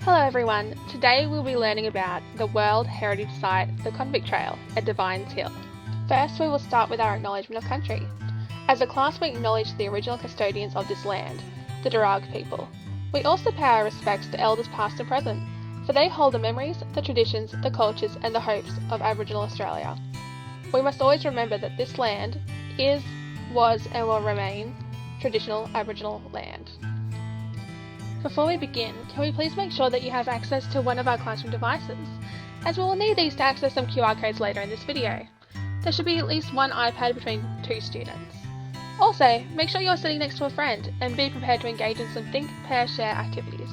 Hello everyone, today we'll be learning about the World Heritage Site, the Convict Trail at Devines Hill. First we will start with our acknowledgement of country. As a class we acknowledge the original custodians of this land, the Darug people. We also pay our respects to elders past and present, for they hold the memories, the traditions, the cultures and the hopes of Aboriginal Australia. We must always remember that this land is, was and will remain traditional Aboriginal land. Before we begin, can we please make sure that you have access to one of our classroom devices, as we will need these to access some QR codes later in this video. There should be at least one iPad between two students. Also, make sure you're sitting next to a friend and be prepared to engage in some think, pair, share activities.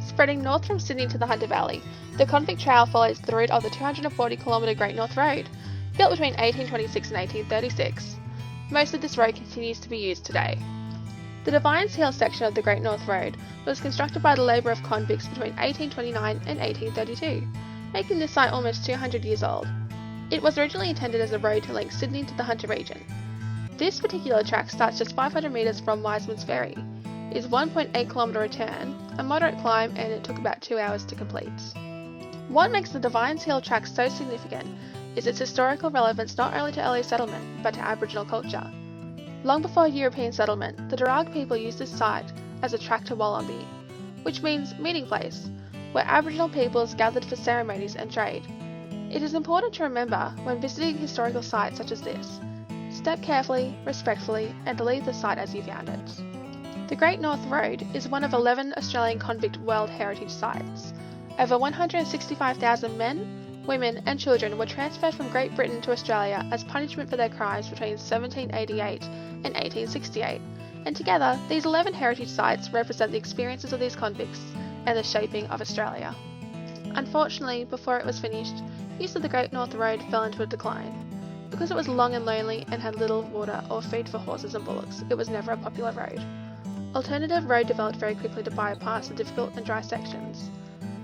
Spreading north from Sydney to the Hunter Valley, the Convict Trail follows the route of the 240km Great North Road, built between 1826 and 1836. Most of this road continues to be used today. The Devines Hill section of the Great North Road was constructed by the labour of convicts between 1829 and 1832, making this site almost 200 years old. It was originally intended as a road to link Sydney to the Hunter region. This particular track starts just 500 metres from Wiseman's Ferry, is 1.8km return, a moderate climb, and it took about 2 hours to complete. What makes the Devines Hill track so significant is its historical relevance not only to early settlement, but to Aboriginal culture. Long before European settlement, the Darug people used this site as a track to Wollombi, which means meeting place, where Aboriginal peoples gathered for ceremonies and trade. It is important to remember when visiting historical sites such as this, step carefully, respectfully, and leave the site as you found it. The Great North Road is one of 11 Australian Convict World Heritage Sites. Over 165,000 men, women and children were transferred from Great Britain to Australia as punishment for their crimes between 1788 and 1868, and together these 11 heritage sites represent the experiences of these convicts and the shaping of Australia. Unfortunately, before it was finished, use of the Great North Road fell into a decline. Because it was long and lonely and had little water or feed for horses and bullocks, it was never a popular road. Alternative road developed very quickly to bypass the difficult and dry sections.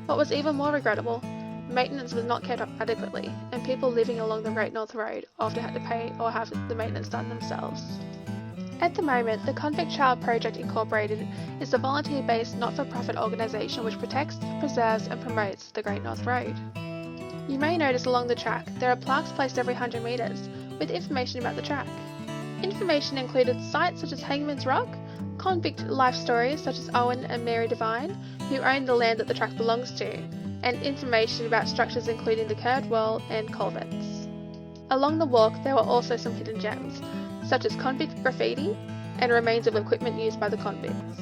What was even more regrettable, maintenance was not kept up adequately, and people living along the Great North Road often had to pay or have the maintenance done themselves. At the moment, the Convict Trail Project Incorporated is a volunteer-based not-for-profit organisation which protects, preserves and promotes the Great North Road. You may notice along the track there are plaques placed every 100 metres with information about the track. Information included sites such as Hangman's Rock, convict life stories such as Owen and Mary Devine, who own the land that the track belongs to, and information about structures including the curved wall and culverts. Along the walk there were also some hidden gems, such as convict graffiti and remains of equipment used by the convicts.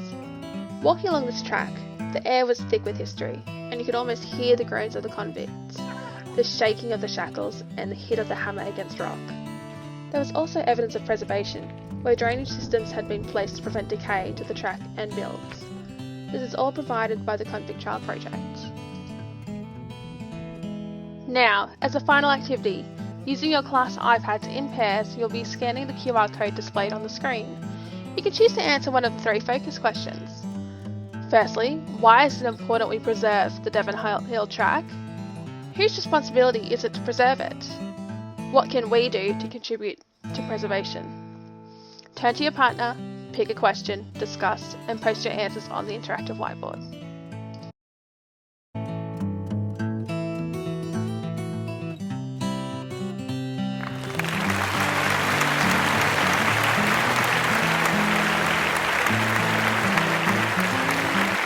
Walking along this track, the air was thick with history, and you could almost hear the groans of the convicts, the shaking of the shackles and the hit of the hammer against rock. There was also evidence of preservation, where drainage systems had been placed to prevent decay to the track and builds. This is all provided by the Convict Trail Project. Now, as a final activity, using your class iPads in pairs, you'll be scanning the QR code displayed on the screen. You can choose to answer one of the 3 focus questions. Firstly, why is it important we preserve the Devon Hill track? Whose responsibility is it to preserve it? What can we do to contribute to preservation? Turn to your partner, pick a question, discuss, and post your answers on the interactive whiteboard.